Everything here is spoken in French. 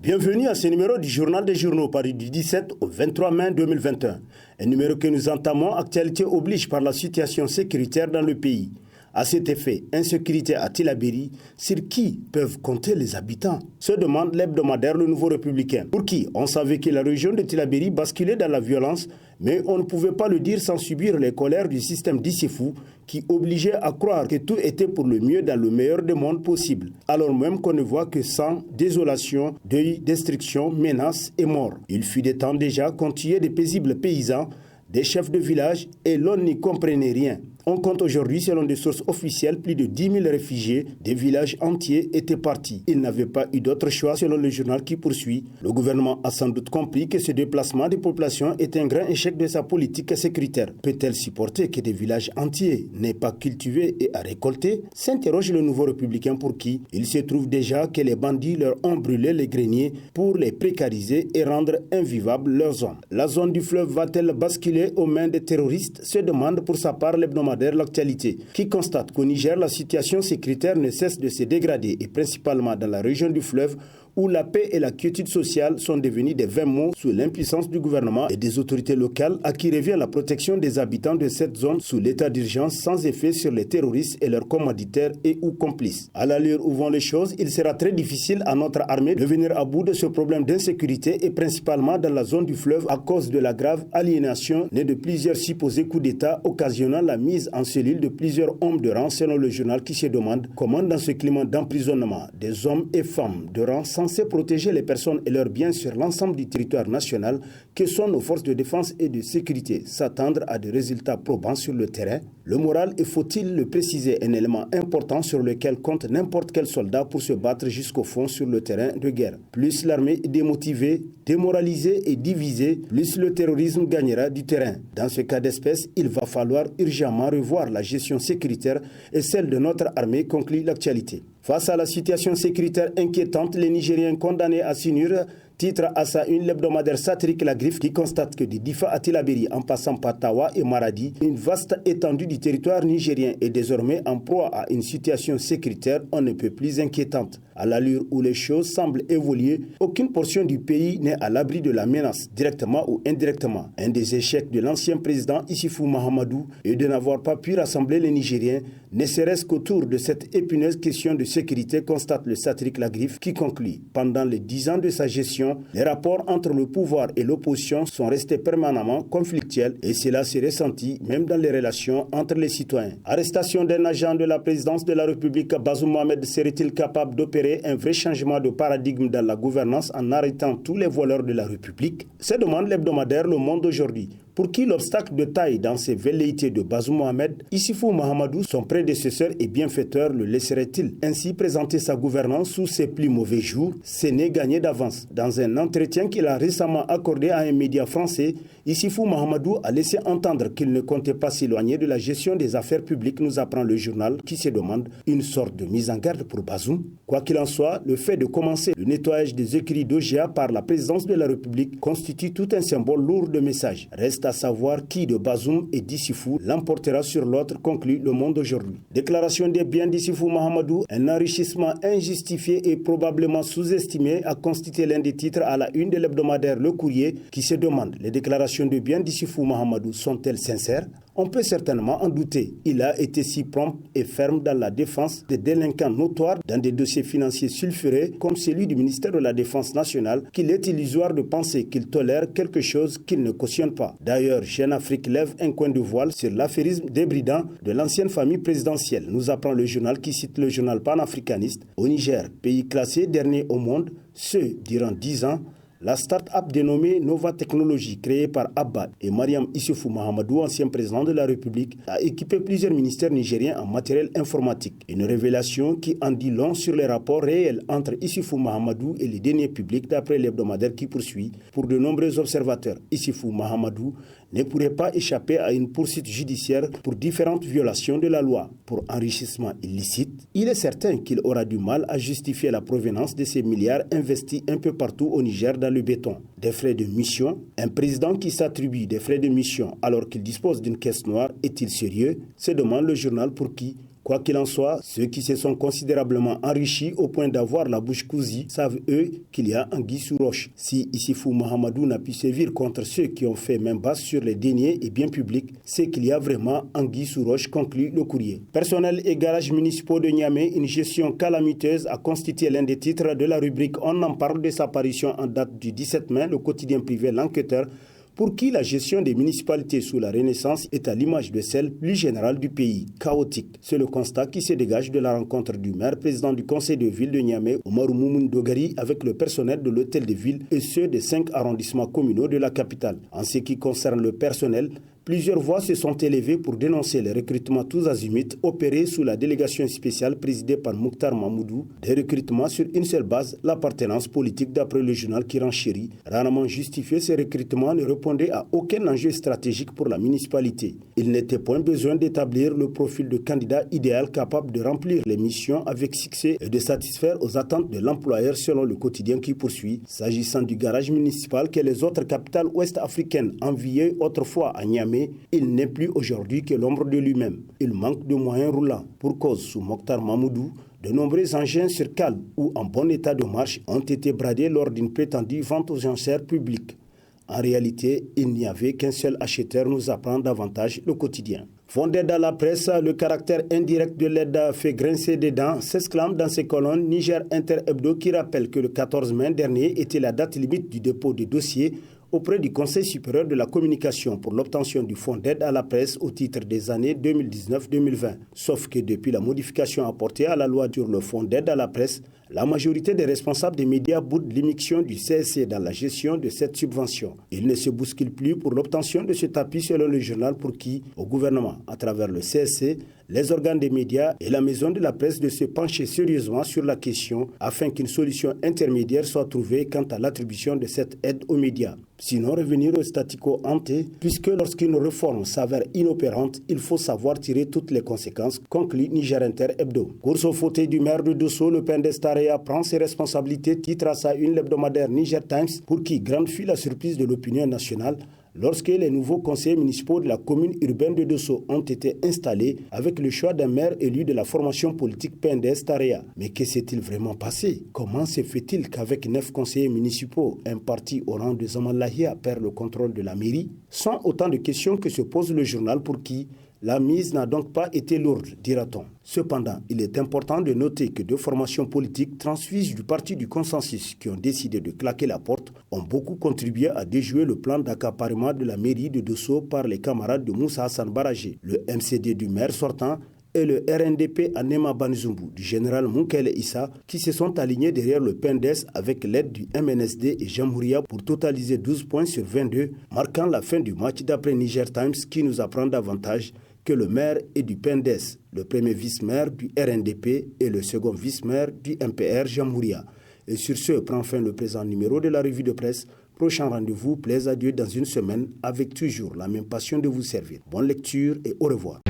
Bienvenue à ce numéro du Journal des Journaux paru du 17 au 23 mai 2021. Un numéro que nous entamons, actualité oblige par la situation sécuritaire dans le pays. À cet effet, insécurité à Tillabéri, sur qui peuvent compter les habitants? Se demande l'hebdomadaire Le Nouveau Républicain. Pour qui on savait que la région de Tillabéri basculait dans la violence, mais on ne pouvait pas le dire sans subir les colères du système d'Issifou qui obligeait à croire que tout était pour le mieux dans le meilleur des mondes possible. Alors même qu'on ne voit que sang, désolation, deuil, destruction, menaces et morts. Il fut des temps déjà qu'on tuait des paisibles paysans, des chefs de village et l'on n'y comprenait rien. On compte aujourd'hui, selon des sources officielles, plus de 10 000 réfugiés. Des villages entiers étaient partis. Ils n'avaient pas eu d'autre choix, selon le journal qui poursuit. Le gouvernement a sans doute compris que ce déplacement des populations est un grand échec de sa politique sécuritaire. Peut-elle supporter que des villages entiers n'aient pas cultivé et à récolter? S'interroge le Nouveau Républicain pour qui il se trouve déjà que les bandits leur ont brûlé les greniers pour les précariser et rendre invivables leurs zones. La zone du fleuve va-t-elle basculer aux mains des terroristes? Se demande pour sa part l'hebdomadaire L'actualité, qui constate qu'au Niger, la situation sécuritaire ne cesse de se dégrader et principalement dans la région du fleuve où la paix et la quiétude sociale sont devenus des vains mots sous l'impuissance du gouvernement et des autorités locales à qui revient la protection des habitants de cette zone sous l'état d'urgence sans effet sur les terroristes et leurs commanditaires et ou complices. À l'allure où vont les choses, il sera très difficile à notre armée de venir à bout de ce problème d'insécurité et principalement dans la zone du fleuve à cause de la grave aliénation née de plusieurs supposés coups d'État occasionnant la mise en cellule de plusieurs hommes de rang selon le journal qui se demande comment dans ce climat d'emprisonnement des hommes et femmes de rang censés protéger les personnes et leurs biens sur l'ensemble du territoire national que sont nos forces de défense et de sécurité s'attendre à des résultats probants sur le terrain. Le moral, et faut-il le préciser, un élément important sur lequel compte n'importe quel soldat pour se battre jusqu'au fond sur le terrain de guerre. Plus l'armée est démotivée, démoralisée et divisée, plus le terrorisme gagnera du terrain. Dans ce cas d'espèce, il va falloir urgemment revoir la gestion sécuritaire et celle de notre armée, conclut l'actualité. Face à la situation sécuritaire inquiétante, les Nigériens condamnés à s'unir titre à sa une l'hebdomadaire satirique La Griffe qui constate que de Difa à Tillabéri en passant par Tawa et Maradi, une vaste étendue du territoire nigérien est désormais en proie à une situation sécuritaire on ne peut plus inquiétante. À l'allure où les choses semblent évoluer, aucune portion du pays n'est à l'abri de la menace, directement ou indirectement. Un des échecs de l'ancien président Issifou Mahamadou est de n'avoir pas pu rassembler les Nigériens, ne serait-ce qu'autour de cette épineuse question de sécurité, constate le satirique La Griffe qui conclut. Pendant les 10 ans de sa gestion, les rapports entre le pouvoir et l'opposition sont restés permanemment conflictuels et cela s'est ressenti même dans les relations entre les citoyens. Arrestation d'un agent de la présidence de la République, Bazoum Mohamed serait-il capable d'opérer un vrai changement de paradigme dans la gouvernance en arrêtant tous les voleurs de la République? Se demande l'hebdomadaire Le Monde aujourd'hui. Pour qui l'obstacle de taille dans ces velléités de Bazoum Mohamed, Issifou Mahamadou, son prédécesseur et bienfaiteur, le laisserait-il ainsi présenter sa gouvernance sous ses plus mauvais jours? Ce n'est gagné d'avance. Dans un entretien qu'il a récemment accordé à un média français, Issifou Mahamadou a laissé entendre qu'il ne comptait pas s'éloigner de la gestion des affaires publiques, nous apprend le journal qui se demande une sorte de mise en garde pour Bazoum. Quoi qu'il en soit, le fait de commencer le nettoyage des écrits d'OGA par la présidence de la République constitue tout un symbole lourd de messages. Reste à savoir qui de Bazoum et d'Issifou l'emportera sur l'autre, conclut Le Monde aujourd'hui. Déclaration des biens d'Issifou Mahamadou, un enrichissement injustifié et probablement sous-estimé a constitué l'un des titres à la une de l'hebdomadaire Le Courrier qui se demande: les déclarations de biens d'Issifou Mahamadou sont-elles sincères? On peut certainement en douter. Il a été si prompt et ferme dans la défense des délinquants notoires dans des dossiers financiers sulfurés comme celui du ministère de la Défense nationale qu'il est illusoire de penser qu'il tolère quelque chose qu'il ne cautionne pas. D'ailleurs, Jeune Afrique lève un coin de voile sur l'affairisme débridant de l'ancienne famille présidentielle, nous apprend le journal qui cite le journal panafricaniste. Au Niger, pays classé dernier au monde, ce durant 10 ans, la start-up dénommée Nova Technologies, créée par Abba et Mariam Issoufou Mahamadou, ancien président de la République, a équipé plusieurs ministères nigériens en matériel informatique. Une révélation qui en dit long sur les rapports réels entre Issoufou Mahamadou et les deniers publics, d'après l'hebdomadaire qui poursuit. Pour de nombreux observateurs, Issoufou Mahamadou ne pourrait pas échapper à une poursuite judiciaire pour différentes violations de la loi. Pour enrichissement illicite, il est certain qu'il aura du mal à justifier la provenance de ces milliards investis un peu partout au Niger dans le béton. Des frais de mission, un président qui s'attribue des frais de mission alors qu'il dispose d'une caisse noire, est-il sérieux? Se demande le journal pour qui Quoi qu'il en soit, ceux qui se sont considérablement enrichis au point d'avoir la bouche cousue savent eux qu'il y a anguille sous roche. Si Issifou Mahamadou n'a pu sévir contre ceux qui ont fait main basse sur les deniers et biens publics, c'est qu'il y a vraiment anguille sous roche, conclut le courrier. Personnel et garages municipaux de Niamey, une gestion calamiteuse a constitué l'un des titres de la rubrique On en parle de sa parution en date du 17 mai, le quotidien privé L'Enquêteur, pour qui la gestion des municipalités sous la Renaissance est à l'image de celle plus générale du pays, chaotique. C'est le constat qui se dégage de la rencontre du maire président du conseil de ville de Niamey, Omarou Moumoun Dogari, avec le personnel de l'hôtel de ville et ceux des 5 arrondissements communaux de la capitale. En ce qui concerne le personnel, plusieurs voix se sont élevées pour dénoncer les recrutements tous azimuts opérés sous la délégation spéciale présidée par Mokhtar Mahmoudou, des recrutements sur une seule base, l'appartenance politique d'après le journal qui renchérit. Rarement justifié, ces recrutements ne répondaient à aucun enjeu stratégique pour la municipalité. Il n'était point besoin d'établir le profil de candidat idéal capable de remplir les missions avec succès et de satisfaire aux attentes de l'employeur selon le quotidien qui poursuit. S'agissant du garage municipal que les autres capitales ouest-africaines enviaient autrefois à Niamey, il n'est plus aujourd'hui que l'ombre de lui-même. Il manque de moyens roulants. Pour cause, sous Mokhtar Mahmoudou, de nombreux engins sur cale ou en bon état de marche ont été bradés lors d'une prétendue vente aux enchères publiques. En réalité, il n'y avait qu'un seul acheteur, nous apprend davantage le quotidien. Fondé dans la presse, le caractère indirect de l'aide fait grincer des dents, s'exclame dans ses colonnes Niger Inter Hebdo qui rappelle que le 14 mai dernier était la date limite du dépôt des dossiers auprès du Conseil supérieur de la communication pour l'obtention du fonds d'aide à la presse au titre des années 2019-2020. Sauf que depuis la modification apportée à la loi sur le fonds d'aide à la presse, la majorité des responsables des médias boudent l'immixtion du CSC dans la gestion de cette subvention. Il ne se bouscule plus pour l'obtention de cet appui selon le journal pour qui, au gouvernement, à travers le CSC, les organes des médias et la maison de la presse de se pencher sérieusement sur la question afin qu'une solution intermédiaire soit trouvée quant à l'attribution de cette aide aux médias. Sinon, revenir au statu quo ante, puisque lorsqu'une réforme s'avère inopérante, il faut savoir tirer toutes les conséquences, conclut Niger Inter Hebdo. Course au fauteuil du maire de Dosso, le Pendes Taraya prend ses responsabilités, titre à sa une l'hebdomadaire Niger Times, pour qui grande fut la surprise de l'opinion nationale lorsque les nouveaux conseillers municipaux de la commune urbaine de Dosso ont été installés avec le choix d'un maire élu de la formation politique Pendes Taraya. Mais que s'est-il vraiment passé? Comment se fait-il qu'avec 9 conseillers municipaux, un parti au rang de Zamalahia perd le contrôle de la mairie? Sont autant de questions que se pose le journal pour qui la mise n'a donc pas été lourde, dira-t-on. Cependant, il est important de noter que 2 formations politiques transfuges du parti du consensus qui ont décidé de claquer la porte ont beaucoup contribué à déjouer le plan d'accaparement de la mairie de Dosso par les camarades de Moussa Hassan Barajé, le MCD du maire sortant et le RNDP à Nema Banzumbu du général Moukele Issa qui se sont alignés derrière le PNDES avec l'aide du MNSD et Jamhouria pour totaliser 12 points sur 22, marquant la fin du match d'après Niger Times qui nous apprend davantage que le maire est du PNDES, le premier vice-maire du RNDP et le second vice-maire du MPR Jamhouria. Et sur ce prend fin le présent numéro de la revue de presse. Prochain rendez-vous, plaise à Dieu dans une semaine avec toujours la même passion de vous servir. Bonne lecture et au revoir.